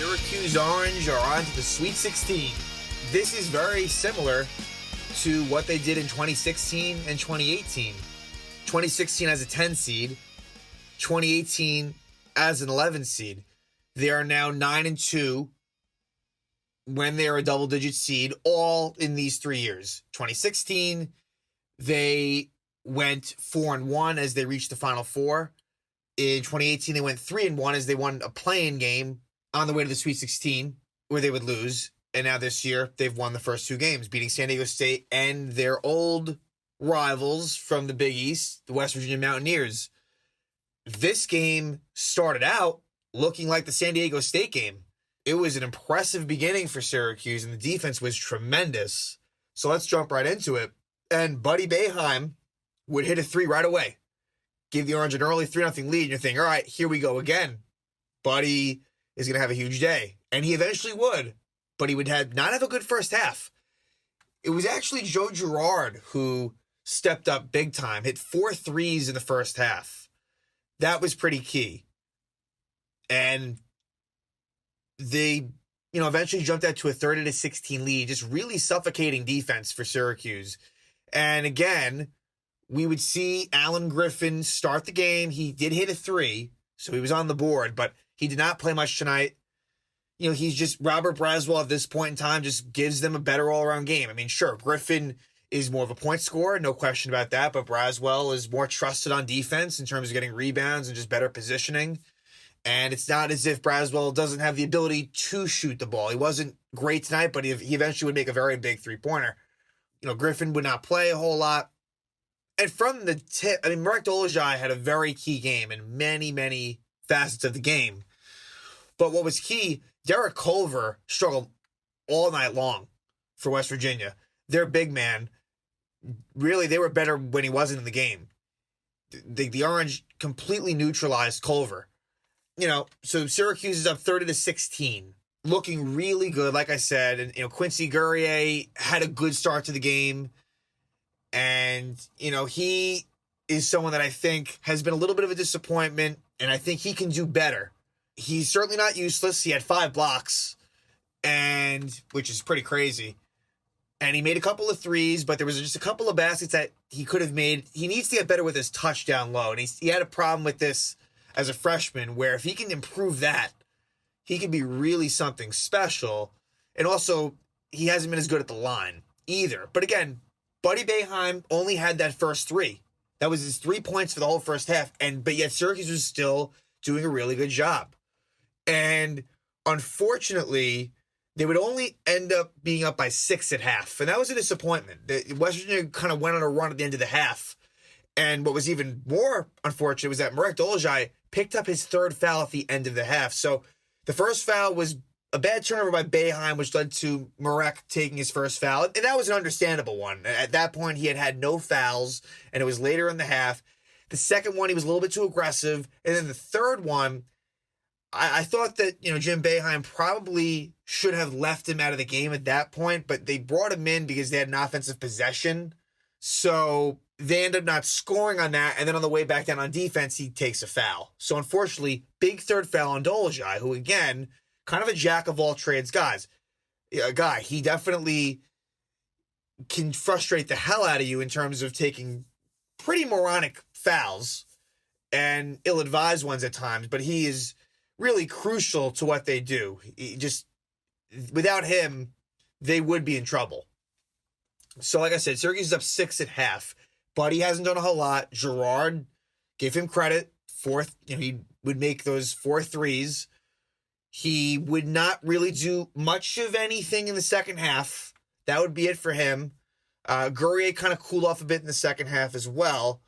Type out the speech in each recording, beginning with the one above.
Syracuse Orange are on to the Sweet 16. This is very similar to what they did in 2016 and 2018. 2016 as a 10 seed, 2018 as an 11 seed. They are now 9-2 when they are a double-digit seed, all in these 3 years. 2016, they went 4-1 as they reached the Final Four. In 2018, they went 3-1 as they won a play-in game on the way to the Sweet 16, where they would lose. And now this year, they've won the first 2 games, beating San Diego State and their old rivals from the Big East, the West Virginia Mountaineers. This game started out looking like the San Diego State game. It was an impressive beginning for Syracuse, and the defense was tremendous. So let's jump right into it. And Buddy Boeheim would hit a 3 right away. Give the Orange an early 3-0 lead, and you're thinking, all right, here we go again. Buddy is going to have a huge day. And he eventually would, but he would not have a good first half. It was actually Joe Girard who stepped up big time, hit 4 threes in the first half. That was pretty key. And they, eventually jumped out to a 30-16 lead, just really suffocating defense for Syracuse. And again, we would see Alan Griffin start the game. He did hit a 3, so he was on the board, but he did not play much tonight. He's just Robert Braswell at this point in time just gives them a better all-around game. I mean, sure, Griffin is more of a point scorer, no question about that, but Braswell is more trusted on defense in terms of getting rebounds and just better positioning. And it's not as if Braswell doesn't have the ability to shoot the ball. He wasn't great tonight, but he eventually would make a very big three-pointer. Griffin would not play a whole lot. And from the tip, Marek Dolezaj had a very key game in many, many facets of the game. But what was key, Derek Culver struggled all night long for West Virginia. Their big man, really, they were better when he wasn't in the game. The Orange completely neutralized Culver. So Syracuse is up 30-16, looking really good, like I said. And, Quincy Guerrier had a good start to the game. And, he is someone that I think has been a little bit of a disappointment, and I think he can do better. He's certainly not useless. He had 5 blocks, which is pretty crazy. And he made a couple of threes, but there was just a couple of baskets that he could have made. He needs to get better with his touch down low. And he had a problem with this as a freshman, where if he can improve that, he can be really something special. And also, he hasn't been as good at the line either. But again, Buddy Boeheim only had that first 3. That was his 3 points for the whole first half. But yet Syracuse was still doing a really good job. And unfortunately, they would only end up being up by 6 at half. And that was a disappointment. West Virginia kind of went on a run at the end of the half. And what was even more unfortunate was that Marek Dolezaj picked up his 3rd foul at the end of the half. So the first foul was a bad turnover by Boeheim, which led to Marek taking his first foul. And that was an understandable one. At that point, he had no fouls, and it was later in the half. The second one, he was a little bit too aggressive. And then the third one, I thought that, Jim Boeheim probably should have left him out of the game at that point, but they brought him in because they had an offensive possession. So they ended up not scoring on that, and then on the way back down on defense, he takes a foul. So unfortunately, big 3rd foul on Dolezaj, who again, kind of a jack-of-all-trades guy. He definitely can frustrate the hell out of you in terms of taking pretty moronic fouls and ill-advised ones at times, but he is really crucial to what they do. Without him, they would be in trouble. So like I said, Syracuse is up 6 at half. Buddy hasn't done a whole lot. Girard, give him credit. He would make those 4 threes. He would not really do much of anything in the second half. That would be it for him. Guerrier kind of cooled off a bit in the second half as well.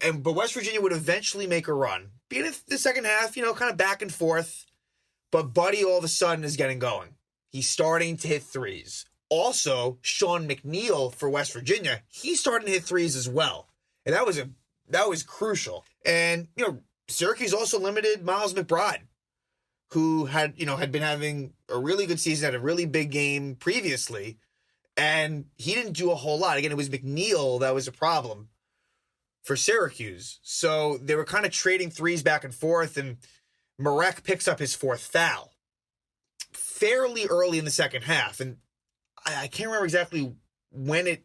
But West Virginia would eventually make a run. Be it the second half, kind of back and forth. But Buddy all of a sudden is getting going. He's starting to hit threes. Also, Sean McNeil for West Virginia, he's starting to hit threes as well. And that was crucial. And, Syracuse also limited Miles McBride, who had been having a really good season, had a really big game previously, and he didn't do a whole lot. Again, it was McNeil that was a problem for Syracuse. So they were kind of trading threes back and forth, and Marek picks up his 4th foul. fairly early in the second half. And I can't remember exactly when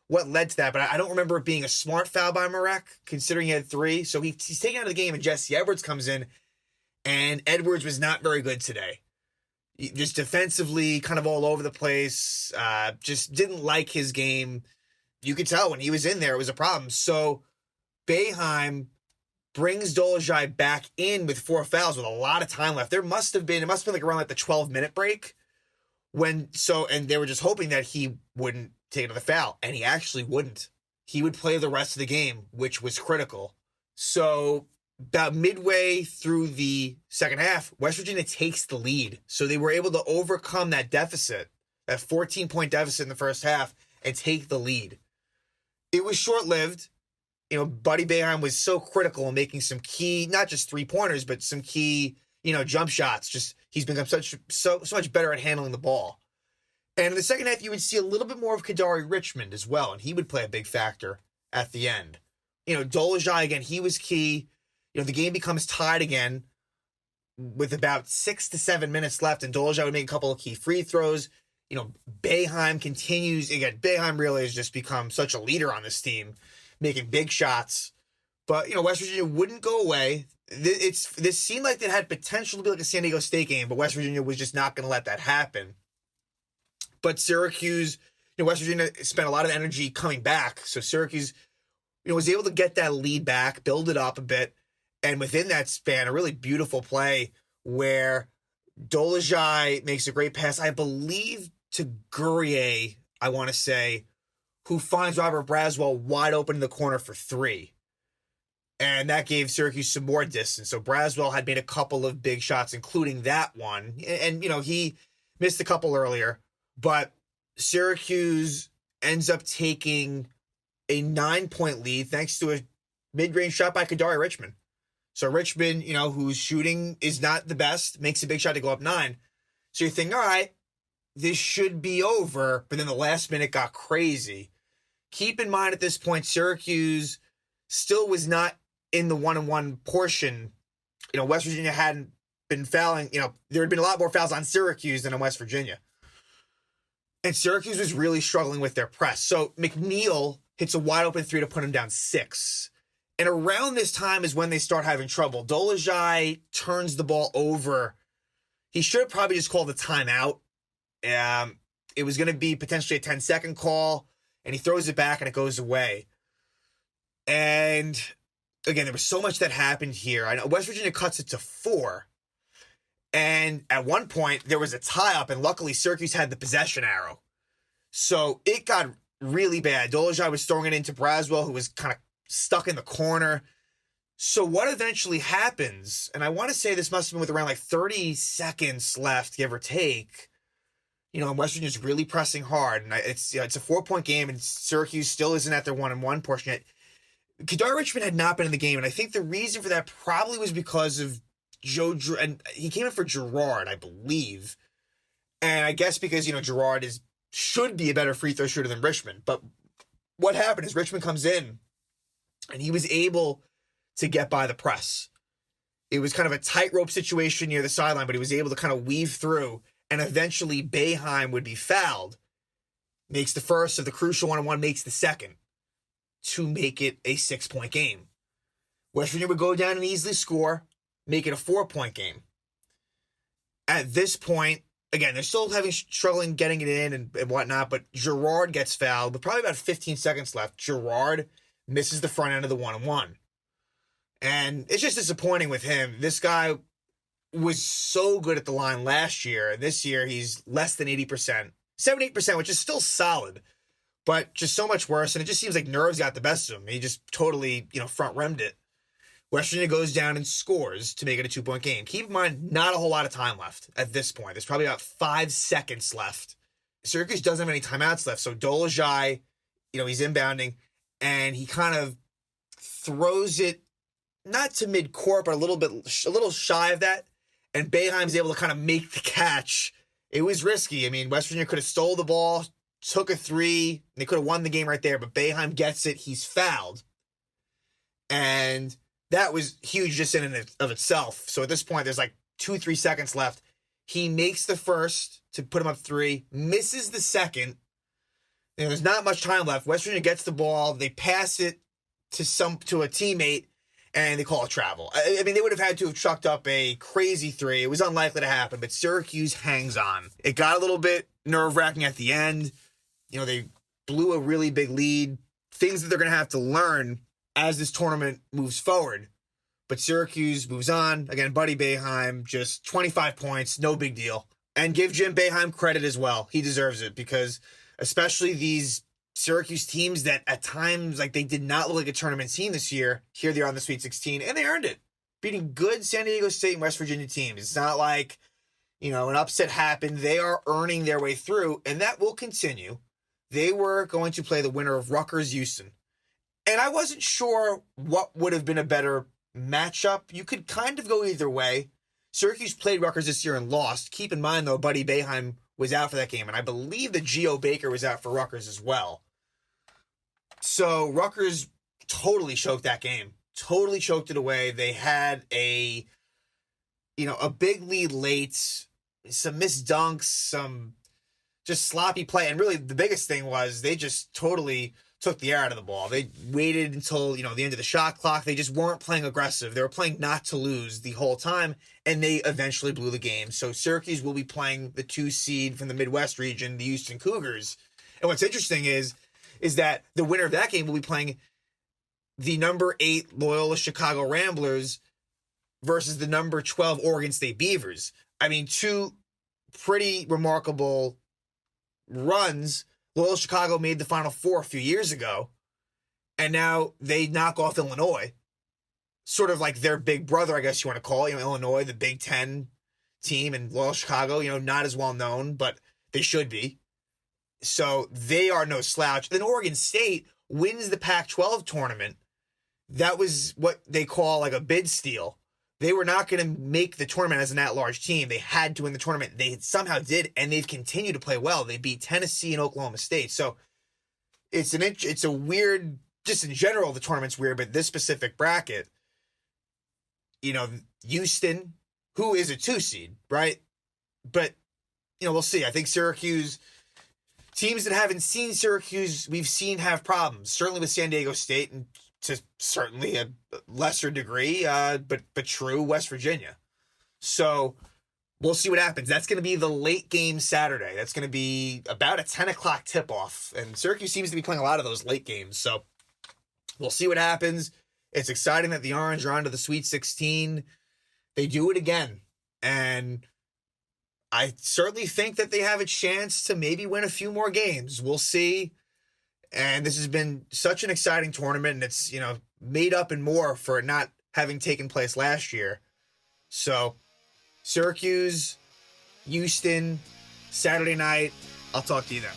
what led to that, but I don't remember it being a smart foul by Marek, considering he had 3. So he's taken out of the game, and Jesse Edwards comes in, and Edwards was not very good today. Just defensively, kind of all over the place, just didn't like his game. You could tell when he was in there, it was a problem. So Boeheim brings Dolezaj back in with 4 fouls with a lot of time left. It must have been like around like the 12-minute break and they were just hoping that he wouldn't take another foul, and he actually wouldn't. He would play the rest of the game, which was critical. So about midway through the second half, West Virginia takes the lead. So they were able to overcome that deficit, that 14-point deficit in the first half, and take the lead. It was short-lived. Buddy Boeheim was so critical in making some key, not just 3-pointers, but some key, jump shots. Just he's become so much better at handling the ball. And in the second half, you would see a little bit more of Kadari Richmond as well, and he would play a big factor at the end. Dolezaj, again, he was key. The game becomes tied again with about 6 to 7 minutes left, and Dolezaj would make a couple of key free throws. Boeheim continues. Again, Boeheim really has just become such a leader on this team, making big shots. But, West Virginia wouldn't go away. This seemed like it had potential to be like a San Diego State game, but West Virginia was just not going to let that happen. But Syracuse, West Virginia spent a lot of energy coming back. So Syracuse, was able to get that lead back, build it up a bit. And within that span, a really beautiful play where Dolezaj makes a great pass, I believe, to Guerrier, I want to say, who finds Robert Braswell wide open in the corner for 3. And that gave Syracuse some more distance. So Braswell had made a couple of big shots, including that one. And he missed a couple earlier. But Syracuse ends up taking a 9-point lead thanks to a mid-range shot by Kadari Richmond. So Richmond, whose shooting is not the best, makes a big shot to go up 9. So you think, all right, this should be over. But then the last minute got crazy. Keep in mind at this point, Syracuse still was not in the 1-on-1 portion. West Virginia hadn't been fouling. There had been a lot more fouls on Syracuse than on West Virginia. And Syracuse was really struggling with their press. So McNeil hits a wide open 3 to put him down 6. And around this time is when they start having trouble. Dolezaj turns the ball over. He should have probably just called the timeout. It was going to be potentially a 10-second call, and he throws it back and it goes away. And again, there was so much that happened here. I know West Virginia cuts it to 4. And at one point, there was a tie-up, and luckily Syracuse had the possession arrow. So it got really bad. Dolezaj was throwing it into Braswell, who was kind of stuck in the corner. So what eventually happens, and I want to say this must have been with around like 30 seconds left, give or take, and West Virginia's really pressing hard. And it's a 4-point game, and Syracuse still isn't at their 1-on-1 portion yet. Kadari Richmond had not been in the game, and I think the reason for that probably was because of and he came in for Girard, I believe. And I guess because, Girard should be a better free throw shooter than Richmond. But what happened is Richmond comes in and he was able to get by the press. It was kind of a tightrope situation near the sideline, but he was able to kind of weave through, and eventually Boeheim would be fouled. Makes the first of the crucial 1-on-1, makes the second to make it a 6-point game. West Virginia would go down and easily score, make it a 4-point game. At this point, again, they're still struggling getting it in and whatnot, but Girard gets fouled with probably about 15 seconds left. Girard misses the front end of the 1-on-1. And it's just disappointing with him. This guy was so good at the line last year, and this year he's less than 80%. 78%, which is still solid, but just so much worse, and it just seems like nerves got the best of him. He just totally, front-rimmed it. West Virginia goes down and scores to make it a 2-point game. Keep in mind, not a whole lot of time left at this point. There's probably about 5 seconds left. Syracuse doesn't have any timeouts left, so Dolezaj, he's inbounding, and he kind of throws it, not to mid-court, but a little shy of that, and Boeheim's able to kind of make the catch. It was risky. I mean, West Virginia could have stole the ball, took a 3, and they could have won the game right there, but Boeheim gets it. He's fouled. And that was huge just in and of itself. So at this point, there's like 2-3 seconds left. He makes the first to put him up 3, misses the second. There's not much time left. West Virginia gets the ball. They pass it to a teammate, and they call it travel. I mean, they would have had to have chucked up a crazy 3. It was unlikely to happen, but Syracuse hangs on. It got a little bit nerve-wracking at the end. They blew a really big lead. Things that they're going to have to learn as this tournament moves forward. But Syracuse moves on. Again, Buddy Boeheim, just 25 points, no big deal. And give Jim Boeheim credit as well. He deserves it because especially these Syracuse teams that at times, they did not look like a tournament team this year, here they are in the Sweet 16, and they earned it. Beating good San Diego State and West Virginia teams. It's not like, an upset happened. They are earning their way through, and that will continue. They were going to play the winner of Rutgers-Houston. And I wasn't sure what would have been a better matchup. You could kind of go either way. Syracuse played Rutgers this year and lost. Keep in mind, though, Buddy Boeheim was out for that game, and I believe that Geo Baker was out for Rutgers as well. So Rutgers totally choked that game. Totally choked it away. They had a big lead late, some missed dunks, some just sloppy play. And really the biggest thing was they just totally took the air out of the ball. They waited until, the end of the shot clock. They just weren't playing aggressive. They were playing not to lose the whole time, and they eventually blew the game. So Syracuse will be playing the 2 seed from the Midwest region, the Houston Cougars. And what's interesting is that the winner of that game will be playing the number 8 Loyola Chicago Ramblers versus the number 12 Oregon State Beavers. I mean, 2 pretty remarkable runs. Loyola Chicago made the Final Four a few years ago, and now they knock off Illinois. Sort of like their big brother, I guess you want to call it. Illinois, the Big Ten team, and Loyola Chicago, not as well known, but they should be. So they are no slouch. Then Oregon State wins the Pac-12 tournament. That was what they call a bid steal. They were not going to make the tournament as an at-large team. They had to win the tournament. They somehow did, and they've continued to play well. They beat Tennessee and Oklahoma State. So it's a weird, just in general, the tournament's weird, but this specific bracket, Houston, who is a 2 seed, right? But, we'll see. I think Syracuse, teams that haven't seen Syracuse, we've seen have problems, certainly with San Diego State and to certainly a lesser degree, but true, West Virginia. So we'll see what happens. That's going to be the late game Saturday. That's going to be about a 10 o'clock tip-off. And Syracuse seems to be playing a lot of those late games. So we'll see what happens. It's exciting that the Orange are on to the Sweet 16. They do it again. And I certainly think that they have a chance to maybe win a few more games. We'll see. And this has been such an exciting tournament, and it's, made up and more for it not having taken place last year. So, Syracuse, Houston, Saturday night. I'll talk to you then.